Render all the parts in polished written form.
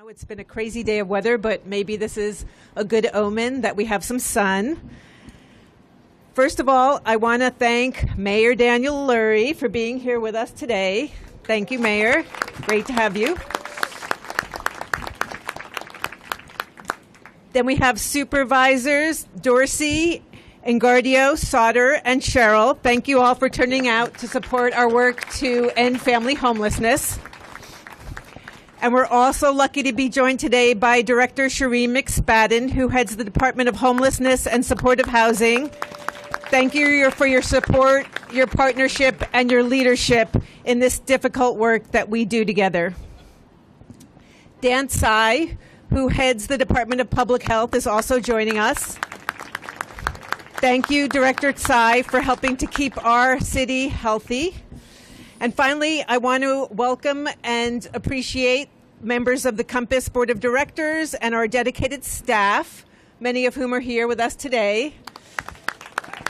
now. It's been a crazy day of weather, but maybe this is a good omen that we have some sun. First of all, I want to thank Mayor Daniel Lurie for being here with us today. Thank you, Mayor. Great to have you. Then we have Supervisors Dorsey, Engardio, Sauter, and Sherrill. Thank you all for turning out to support our work to end family homelessness. And we're also lucky to be joined today by Director Shereen McSpadden, who heads the Department of Homelessness and Supportive Housing. Thank you for your support, your partnership, and your leadership in this difficult work that we do together. Dan Tsai, who heads the Department of Public Health, is also joining us. Thank you, Director Tsai, for helping to keep our city healthy. And finally, I want to welcome and appreciate members of the Compass Board of Directors and our dedicated staff, many of whom are here with us today.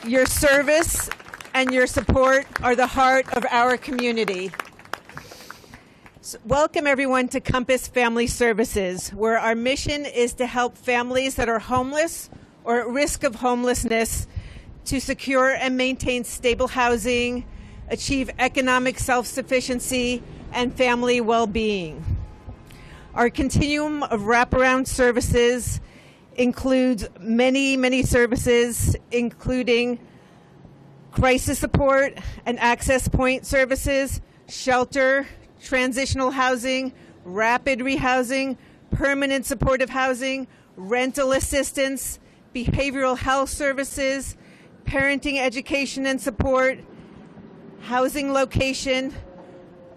Your service and your support are the heart of our community. So welcome everyone to Compass Family Services, where our mission is to help families that are homeless or at risk of homelessness to secure and maintain stable housing, achieve economic self-sufficiency, and family well-being. Our continuum of wraparound services includes many services, including crisis support and access point services, shelter, transitional housing, rapid rehousing, permanent supportive housing, rental assistance, behavioral health services, parenting education and support, housing location,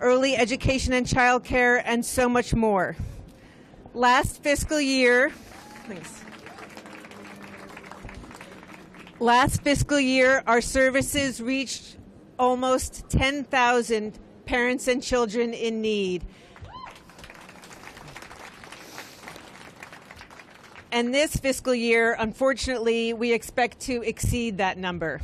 early education and childcare, and so much more. Last fiscal year, our services reached almost 10,000 parents and children in need. And this fiscal year, unfortunately, we expect to exceed that number.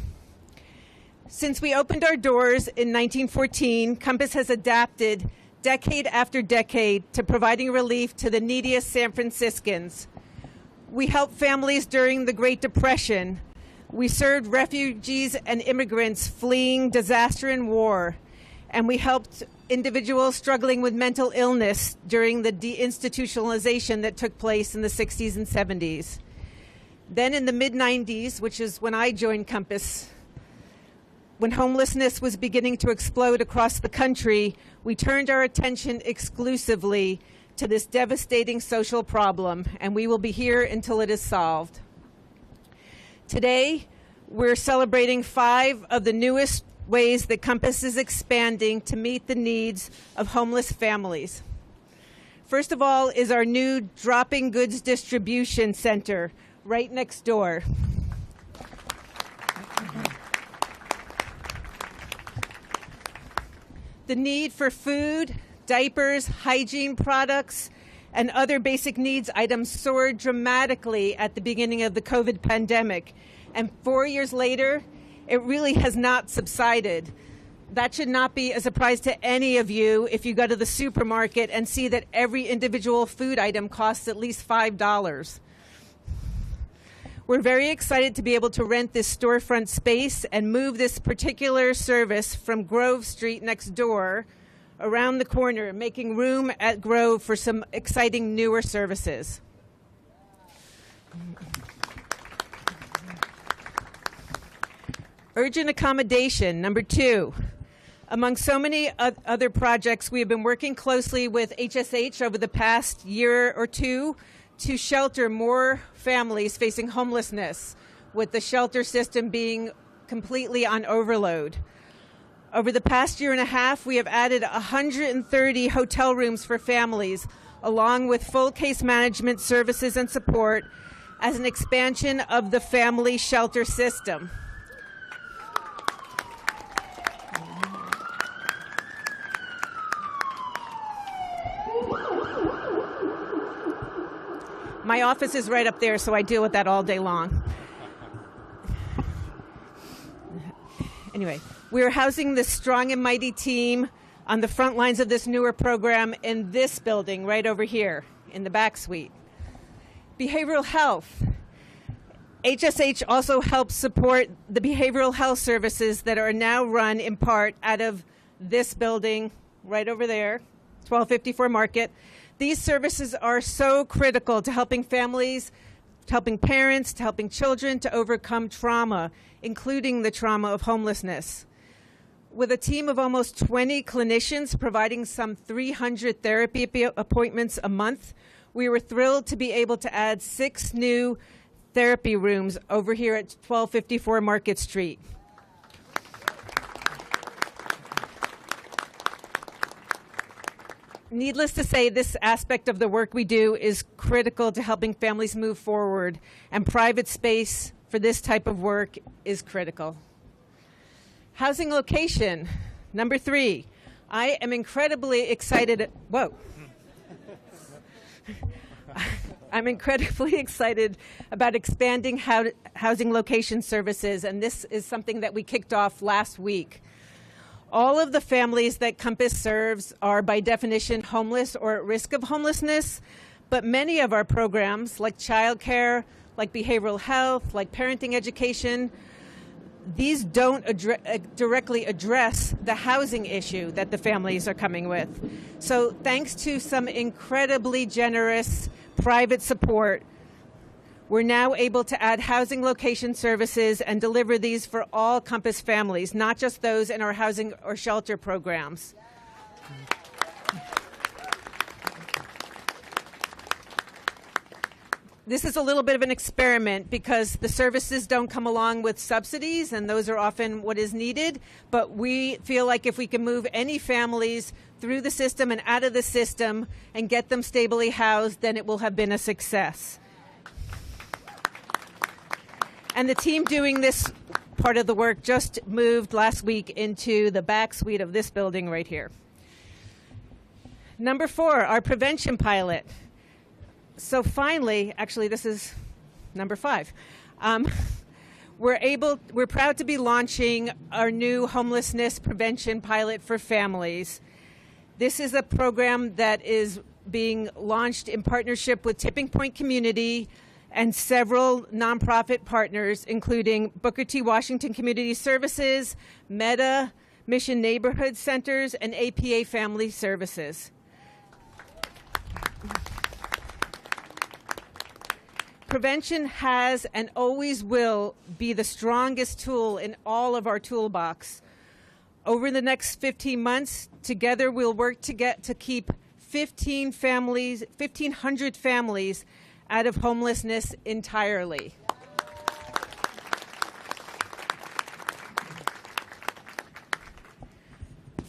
Since we opened our doors in 1914, Compass has adapted decade after decade to providing relief to the neediest San Franciscans. We helped families during the Great Depression. We served refugees and immigrants fleeing disaster and war. And we helped individuals struggling with mental illness during the deinstitutionalization that took place in the 60s and 70s. Then in the mid-90s, which is when I joined Compass, when homelessness was beginning to explode across the country, we turned our attention exclusively to this devastating social problem, and we will be here until it is solved. Today, we're celebrating 5 of the newest ways that Compass is expanding to meet the needs of homeless families. First of all is our new dropping goods distribution center right next door. The need for food, diapers, hygiene products, and other basic needs items soared dramatically at the beginning of the COVID pandemic. And 4 years later, it really has not subsided. That should not be a surprise to any of you if you go to the supermarket and see that every individual food item costs at least $5. We're very excited to be able to rent this storefront space and move this particular service from Grove Street next door around the corner, making room at Grove for some exciting newer services. Urgent accommodation, number 2. Among so many other projects, we have been working closely with HSH over the past year or two to shelter more families facing homelessness, with the shelter system being completely on overload. Over the past year and a half, we have added 130 hotel rooms for families, along with full case management services and support as an expansion of the family shelter system. My office is right up there, so I deal with that all day long. Anyway, we're housing this strong and mighty team on the front lines of this newer program in this building right over here. in the back suite. Behavioral health. HSH also helps support the behavioral health services that are now run in part out of this building right over there, 1254 Market. These services are so critical to helping families, to helping parents, to helping children to overcome trauma, including the trauma of homelessness. With a team of almost 20 clinicians providing some 300 therapy appointments a month, we were thrilled to be able to add 6 new therapy rooms over here at 1254 Market Street. Needless to say, this aspect of the work we do is critical to helping families move forward, and private space for this type of work is critical. Housing location, number 3. I am incredibly excited. I'm incredibly excited about expanding housing location services, and this is something that we kicked off last week. All of the families that Compass serves are by definition homeless or at risk of homelessness, but many of our programs, like childcare, like behavioral health, like parenting education, these don't directly address the housing issue that the families are coming with. So thanks to some incredibly generous private support, we're now able to add housing location services and deliver these for all Compass families, not just those in our housing or shelter programs. This is a little bit of an experiment because the services don't come along with subsidies, and those are often what is needed. But we feel like if we can move any families through the system and out of the system and get them stably housed, then it will have been a success. And the team doing this part of the work just moved last week into the back suite of this building right here. Number 4, our prevention pilot. So finally, actually this is number 5. We're proud to be launching our new homelessness prevention pilot for families. This is a program that is being launched in partnership with Tipping Point Community and several nonprofit partners, including Booker T. Washington Community Services, Meta, Mission Neighborhood Centers, and APA Family Services. Prevention has and always will be the strongest tool in all of our toolbox. Over the next 15 months, together we'll work to keep 1,500 families out of homelessness entirely.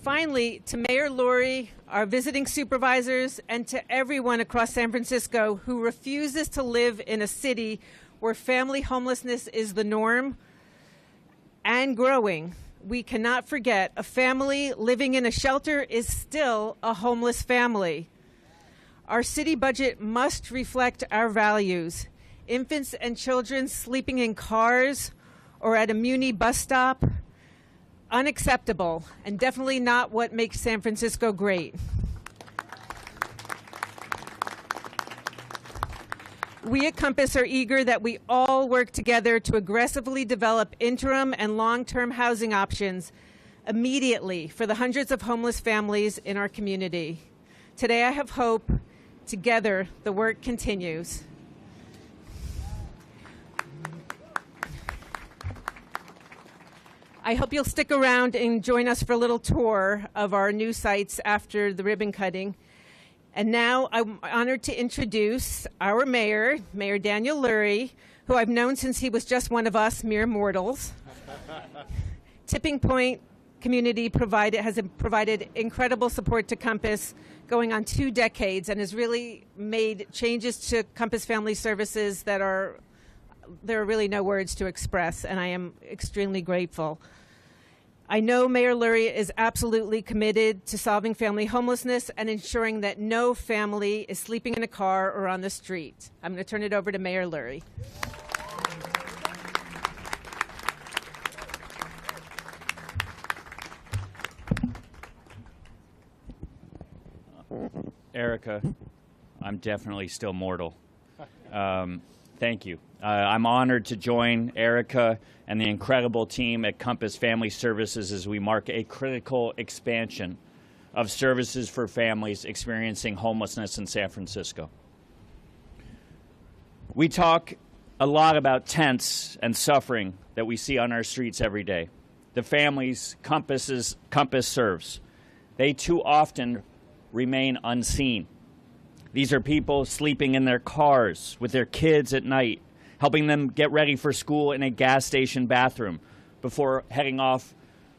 Finally, to Mayor Lurie, our visiting supervisors, and to everyone across San Francisco who refuses to live in a city where family homelessness is the norm and growing, we cannot forget a family living in a shelter is still a homeless family. Our city budget must reflect our values. Infants and children sleeping in cars or at a Muni bus stop, unacceptable, and definitely not what makes San Francisco great. We at Compass are eager that we all work together to aggressively develop interim and long-term housing options immediately for the hundreds of homeless families in our community. Today I have hope. Together, the work continues. I hope you'll stick around and join us for a little tour of our new sites after the ribbon cutting. And now I'm honored to introduce our mayor, Mayor Daniel Lurie, who I've known since he was just one of us mere mortals. Tipping Point Community has provided incredible support to Compass going on 2 decades and has really made changes to Compass Family Services that there are really no words to express, and I am extremely grateful. I know Mayor Lurie is absolutely committed to solving family homelessness and ensuring that no family is sleeping in a car or on the street. I'm going to turn it over to Mayor Lurie. Erica, I'm definitely still mortal. Thank you. I'm honored to join Erica and the incredible team at Compass Family Services as we mark a critical expansion of services for families experiencing homelessness in San Francisco. We talk a lot about tents and suffering that we see on our streets every day. The families Compass serves, they too often remain unseen. These are people sleeping in their cars with their kids at night, helping them get ready for school in a gas station bathroom before heading off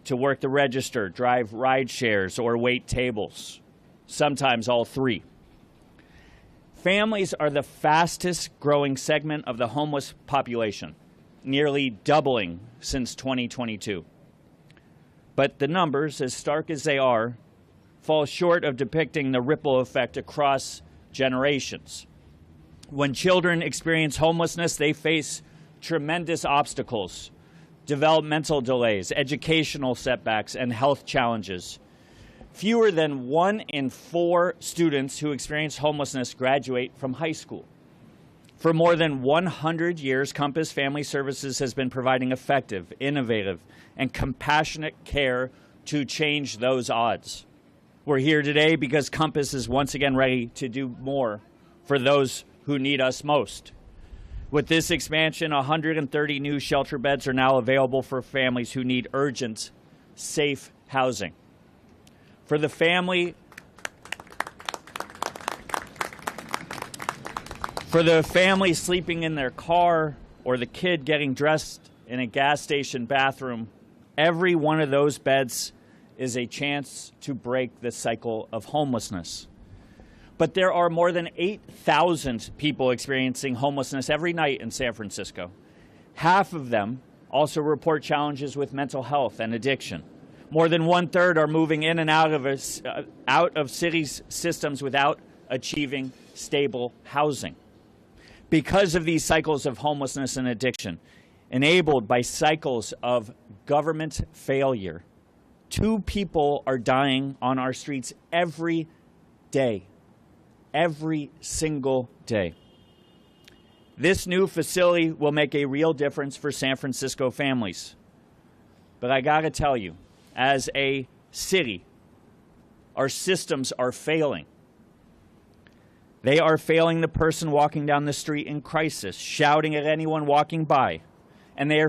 to work the register, drive ride shares, or wait tables, sometimes all three. Families are the fastest growing segment of the homeless population, nearly doubling since 2022. But the numbers, as stark as they are, fall short of depicting the ripple effect across generations. When children experience homelessness, they face tremendous obstacles, developmental delays, educational setbacks, and health challenges. Fewer than 1 in 4 students who experience homelessness graduate from high school. For more than 100 years, Compass Family Services has been providing effective, innovative, and compassionate care to change those odds. We're here today because Compass is once again ready to do more for those who need us most. With this expansion, 130 new shelter beds are now available for families who need urgent, safe housing. For the family sleeping in their car or the kid getting dressed in a gas station bathroom, every one of those beds is a chance to break the cycle of homelessness. But there are more than 8,000 people experiencing homelessness every night in San Francisco. Half of them also report challenges with mental health and addiction. More than 1/3 are moving in and out of cities' systems without achieving stable housing. Because of these cycles of homelessness and addiction, enabled by cycles of government failure, 2 people are dying on our streets every day. Every single day. This new facility will make a real difference for San Francisco families. But I gotta tell you, as a city, our systems are failing. They are failing the person walking down the street in crisis, shouting at anyone walking by. And they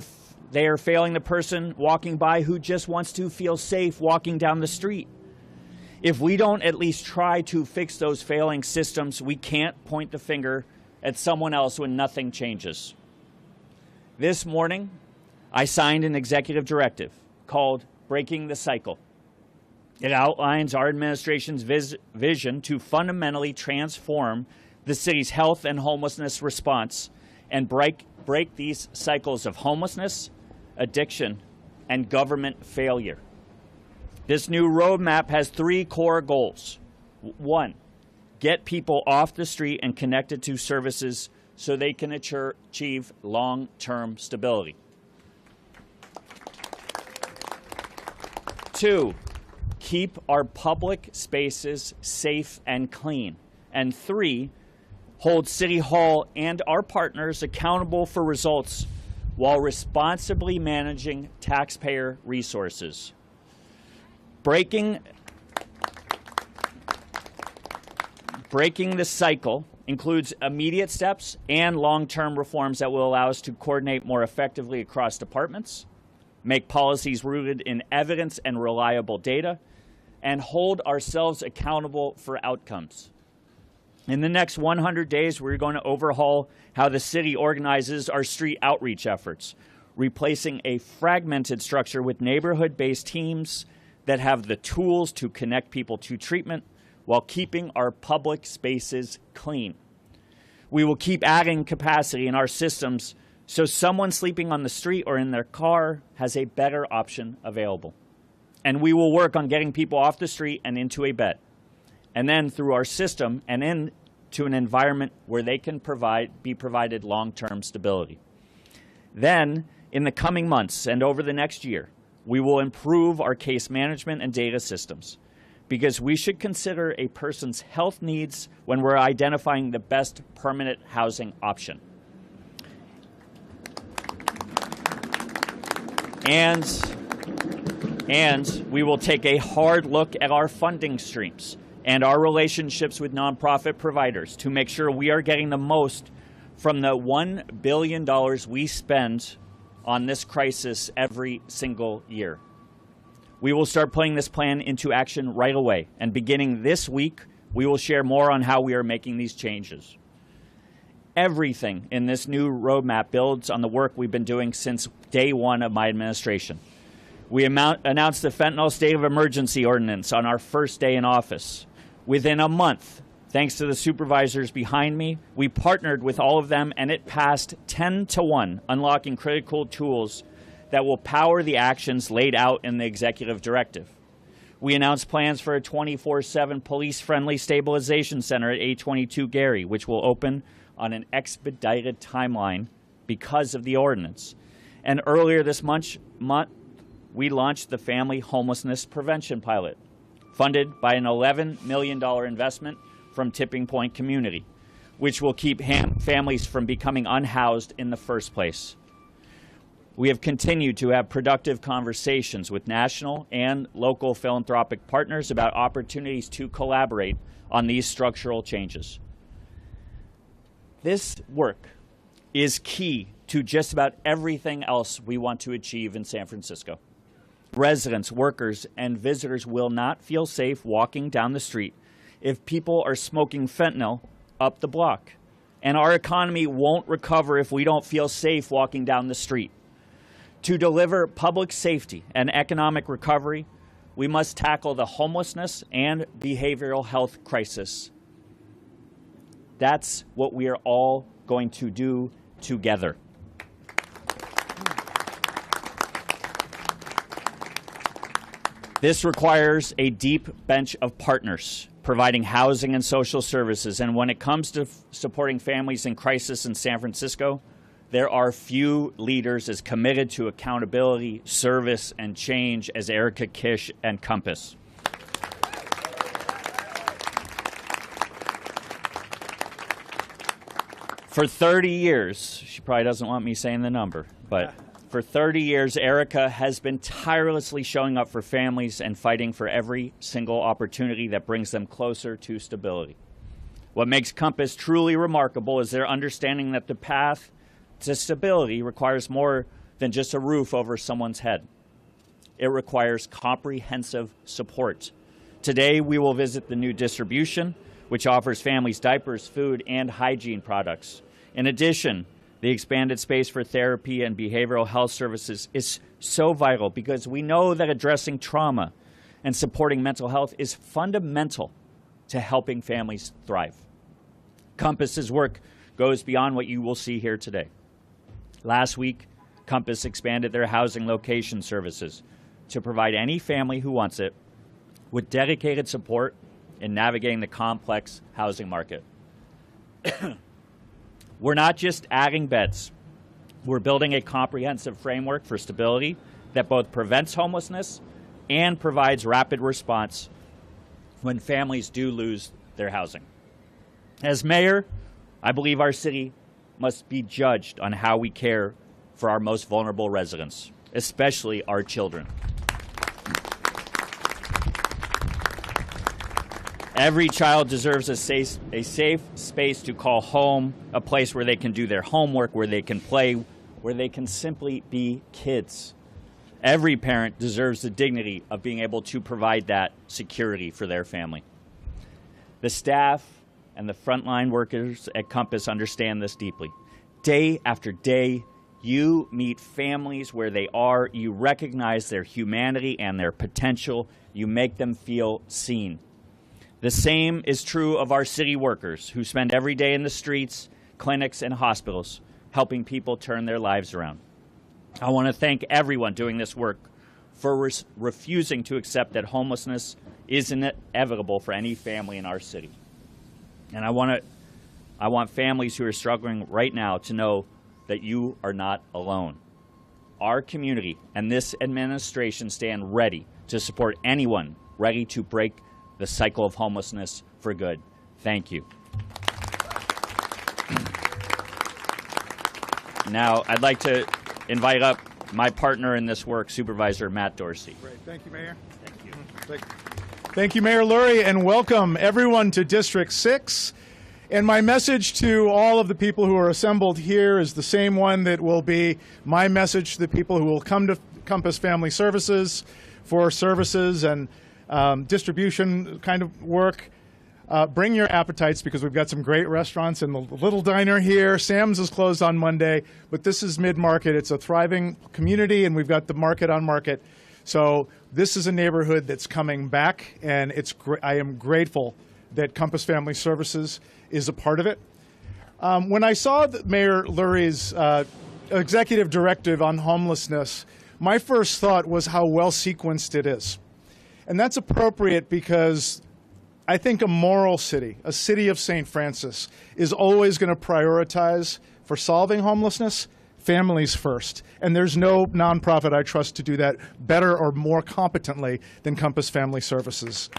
are failing the person walking by who just wants to feel safe walking down the street. If we don't at least try to fix those failing systems, we can't point the finger at someone else when nothing changes. This morning, I signed an executive directive called Breaking the Cycle. It outlines our administration's vision to fundamentally transform the city's health and homelessness response and break these cycles of homelessness, addiction, and government failure. This new roadmap has 3 core goals. 1, get people off the street and connected to services so they can achieve long-term stability. 2, keep our public spaces safe and clean. And 3, hold City Hall and our partners accountable for results while responsibly managing taxpayer resources. Breaking the cycle includes immediate steps and long-term reforms that will allow us to coordinate more effectively across departments, make policies rooted in evidence and reliable data, and hold ourselves accountable for outcomes. In the next 100 days, we're going to overhaul how the city organizes our street outreach efforts, replacing a fragmented structure with neighborhood-based teams that have the tools to connect people to treatment while keeping our public spaces clean. We will keep adding capacity in our systems so someone sleeping on the street or in their car has a better option available. And we will work on getting people off the street and into a bed, and then through our system and into an environment where they can be provided long-term stability. Then, in the coming months and over the next year, we will improve our case management and data systems, because we should consider a person's health needs when we're identifying the best permanent housing option. And we will take a hard look at our funding streams and our relationships with nonprofit providers to make sure we are getting the most from the $1 billion we spend on this crisis every single year. We will start putting this plan into action right away, and beginning this week, we will share more on how we are making these changes. Everything in this new roadmap builds on the work we've been doing since day one of my administration. We announced the fentanyl state of emergency ordinance on our first day in office. Within a month, thanks to the supervisors behind me, we partnered with all of them, and it passed 10-1, unlocking critical tools that will power the actions laid out in the executive directive. We announced plans for a 24/7 police-friendly stabilization center at 822 Gary, which will open on an expedited timeline because of the ordinance. And earlier this month, we launched the Family Homelessness Prevention Pilot, funded by an $11 million investment from Tipping Point Community, which will keep families from becoming unhoused in the first place. We have continued to have productive conversations with national and local philanthropic partners about opportunities to collaborate on these structural changes. This work is key to just about everything else we want to achieve in San Francisco. Residents, workers, and visitors will not feel safe walking down the street if people are smoking fentanyl up the block. And our economy won't recover if we don't feel safe walking down the street. To deliver public safety and economic recovery, we must tackle the homelessness and behavioral health crisis. That's what we are all going to do together. This requires a deep bench of partners providing housing and social services. And when it comes to supporting families in crisis in San Francisco, there are few leaders as committed to accountability, service, and change as Erica Kish and Compass. For 30 years, she probably doesn't want me saying the number, but for 30 years, Erica has been tirelessly showing up for families and fighting for every single opportunity that brings them closer to stability. What makes Compass truly remarkable is their understanding that the path to stability requires more than just a roof over someone's head. It requires comprehensive support. Today, we will visit the new distribution, which offers families diapers, food, and hygiene products. In addition, the expanded space for therapy and behavioral health services is so vital because we know that addressing trauma and supporting mental health is fundamental to helping families thrive. Compass's work goes beyond what you will see here today. Last week, Compass expanded their housing location services to provide any family who wants it with dedicated support in navigating the complex housing market. We're not just adding beds. We're building a comprehensive framework for stability that both prevents homelessness and provides rapid response when families do lose their housing. As mayor, I believe our city must be judged on how we care for our most vulnerable residents, especially our children. Every child deserves a safe space to call home, a place where they can do their homework, where they can play, where they can simply be kids. Every parent deserves the dignity of being able to provide that security for their family. The staff and the frontline workers at Compass understand this deeply. Day after day, you meet families where they are, you recognize their humanity and their potential, you make them feel seen. The same is true of our city workers who spend every day in the streets, clinics, and hospitals helping people turn their lives around. I want to thank everyone doing this work for refusing to accept that homelessness is inevitable for any family in our city. And I want families who are struggling right now to know that you are not alone. Our community and this administration stand ready to support anyone ready to break the cycle of homelessness for good. Thank you. Now, I'd like to invite up my partner in this work, Supervisor Matt Dorsey. Great. Thank you, Mayor. Thank you. Thank you, Mayor Lurie, and welcome everyone to District 6. And my message to all of the people who are assembled here is the same one that will be my message to the people who will come to Compass Family Services for services and distribution kind of work. Bring your appetites, because we've got some great restaurants in the little diner here. Sam's is closed on Monday, but this is Mid-Market. It's a thriving community, and we've got the Market on Market. So this is a neighborhood that's coming back, and I am grateful that Compass Family Services is a part of it. When I saw Mayor Lurie's executive directive on homelessness, my first thought was how well sequenced it is. And that's appropriate because I think a moral city, a city of St. Francis, is always going to prioritize, for solving homelessness, families first. And there's no nonprofit I trust to do that better or more competently than Compass Family Services.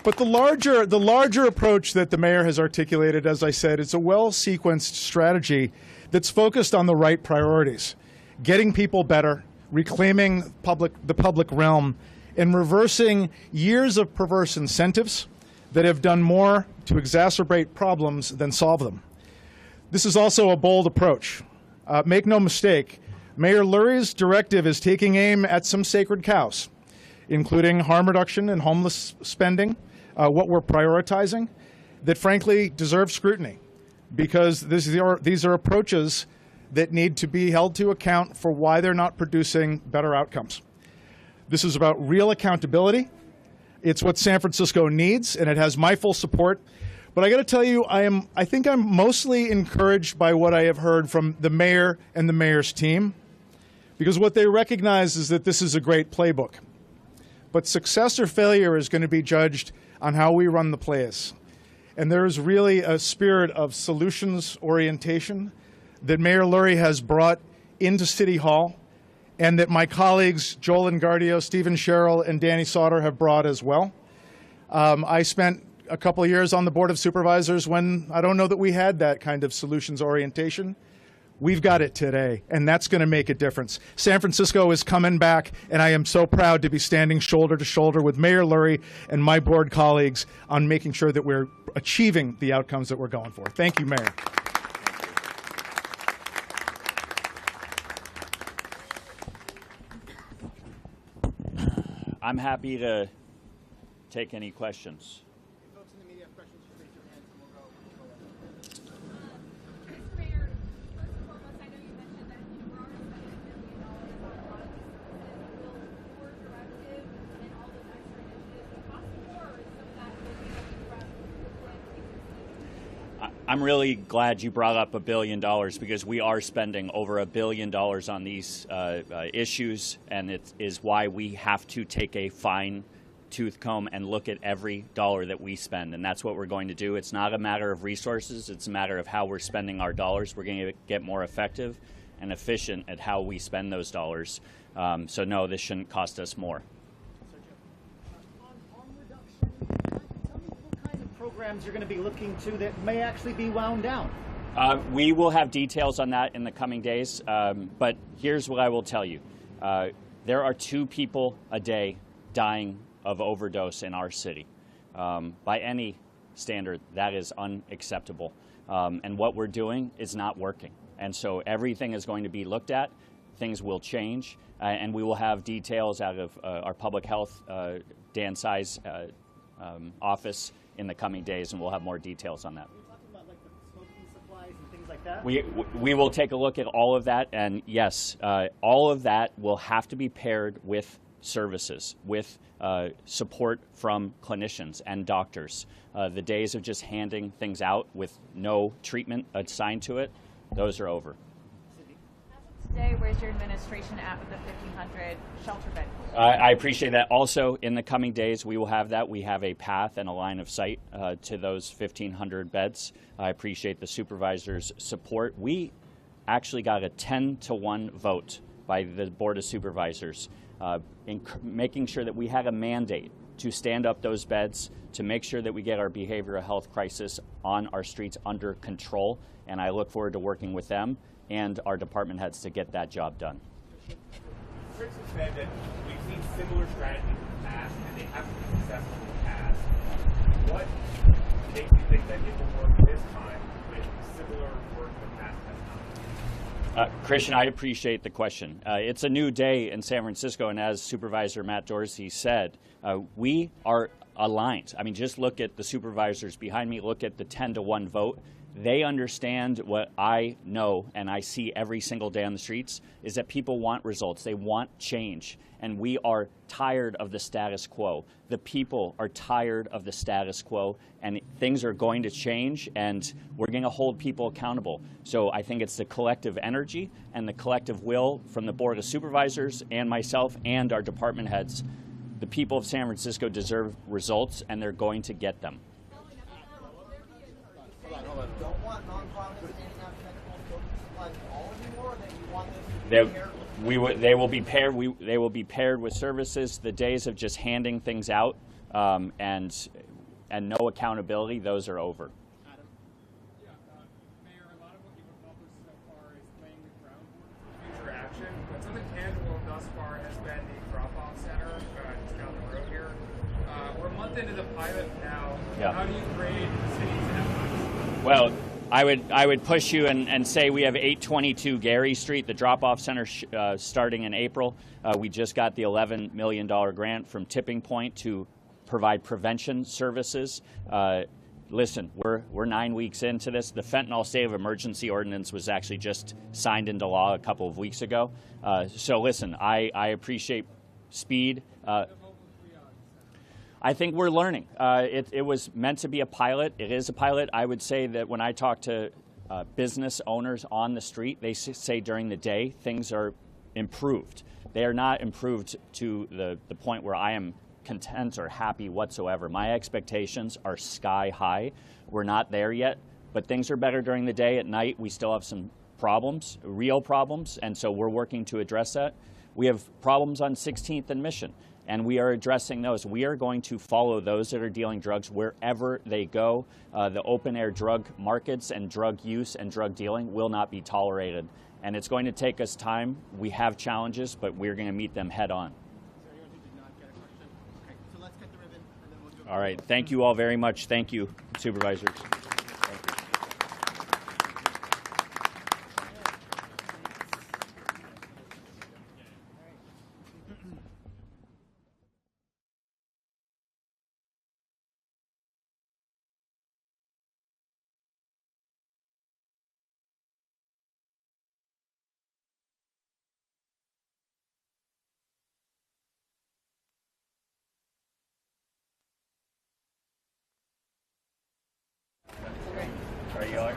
But the larger approach that the mayor has articulated, as I said, is a well-sequenced strategy that's focused on the right priorities: getting people better, reclaiming the public realm, and reversing years of perverse incentives that have done more to exacerbate problems than solve them. This is also a bold approach. Make no mistake, Mayor Lurie's directive is taking aim at some sacred cows, including harm reduction and homeless spending, what we're prioritizing, that frankly deserve scrutiny, because these are approaches that need to be held to account for why they're not producing better outcomes. This is about real accountability. It's what San Francisco needs, and it has my full support. But I got to tell you, I think I'm mostly encouraged by what I have heard from the mayor and the mayor's team, because what they recognize is that this is a great playbook. But success or failure is going to be judged on how we run the plays. And there is really a spirit of solutions orientation that Mayor Lurie has brought into City Hall, and that my colleagues Joel Engardio, Stephen Sherrill, and Danny Sauter have brought as well. I spent a couple of years on the Board of Supervisors when I don't know that we had that kind of solutions orientation. We've got it today, and that's going to make a difference. San Francisco is coming back, and I am so proud to be standing shoulder to shoulder with Mayor Lurie and my board colleagues on making sure that we're achieving the outcomes that we're going for. Thank you, Mayor. I'm happy to take any questions. Folks in the media have questions, just raise your hands and we'll go. Mr. Mayor, first and foremost, I know you mentioned that we're already spending $1 billion on drugs. Will more directive and all those extra initiatives cost more, or is some of that will be addressed with grant increases? I'm really glad you brought up $1 billion, because we are spending over $1 billion on these issues, and it is why we have to take a fine-tooth comb and look at every dollar that we spend, and that's what we're going to do. It's not a matter of resources, it's a matter of how we're spending our dollars. We're going to get more effective and efficient at how we spend those dollars. So no, this shouldn't cost us more. On reduction, tell me what kind of programs you're going to be looking to that may actually be wound down. We will have details on that in the coming days, but here's what I will tell you. There are 2 people a day dying of overdose in our city. By any standard, that is unacceptable. And what we're doing is not working. And so everything is going to be looked at. Things will change, and we will have details out of our public health, Dan Tsai's office in the coming days, and we'll have more details on that. Are you talking about like the smoking supplies and things like that? We will take a look at all of that, and yes, all of that will have to be paired with services, with support from clinicians and doctors. The days of just handing things out with no treatment assigned to it, those are over. Today, where's your administration at with the 1,500 shelter bed? I appreciate that. Also, in the coming days, we will have that. We have a path and a line of sight to those 1,500 beds. I appreciate the supervisor's support. We actually got a 10-to-1 vote by the Board of Supervisors making sure that we had a mandate to stand up those beds, to make sure that we get our behavioral health crisis on our streets under control. And I look forward to working with them and our department heads to get that job done. Fritz has said that we've seen similar strategies in the past, and they haven't been successful in the past. What makes you think that it will work this time with similar work in the past has not? Christian, I appreciate the question. It's a new day in San Francisco, and as Supervisor Matt Dorsey said, we are aligned. I mean, just look at the supervisors behind me, look at the 10-to-1 vote. They understand what I know and I see every single day on the streets is that people want results. They want change. And we are tired of the status quo. The people are tired of the status quo, and things are going to change, and we're going to hold people accountable. So I think it's the collective energy and the collective will from the Board of Supervisors and myself and our department heads. The people of San Francisco deserve results, and they're going to get them. Don't want nonprofits standing out technical supplies at all anymore, or that you want them to be paired? They will be paired. They will be paired with services. The days of just handing things out and no accountability, those are over. Adam? Yeah, Mayor, a lot of what you've accomplished so far is laying the groundwork for future action, but something tangible thus far has been the drop-off center just down the road here. We're a month into the pilot now. Yeah. How do you grade the city's efforts? Well, I would push you and say we have 822 Gary Street, the drop-off center starting in April. We just got the $11 million grant from Tipping Point to provide prevention services. Listen, we're 9 weeks into this. The fentanyl state of emergency ordinance was actually just signed into law a couple of weeks ago. So listen, I appreciate speed. I think we're learning. It was meant to be a pilot. It is a pilot. I would say that when I talk to business owners on the street, they say during the day things are improved. They are not improved to the point where I am content or happy whatsoever. My expectations are sky high. We're not there yet, but things are better during the day. At night, we still have some problems, real problems, and so we're working to address that. We have problems on 16th and Mission, and we are addressing those. We are going to follow those that are dealing drugs wherever they go. The open-air drug markets and drug use and drug dealing will not be tolerated, and it's going to take us time. We have challenges, but we're going to meet them head on. All right. Thank you all very much. Thank you, supervisors. Are you all right?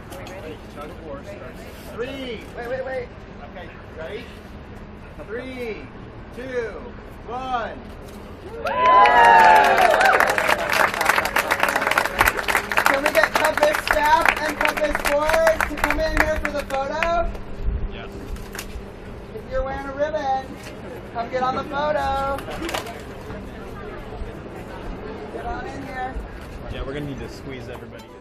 Three. Wait. Okay, ready? 3, 2, 1. Can we get Compass staff and Compass board to come in here for the photo? Yes. If you're wearing a ribbon, come get on the photo. Get on in here. Yeah, we're going to need to squeeze everybody in.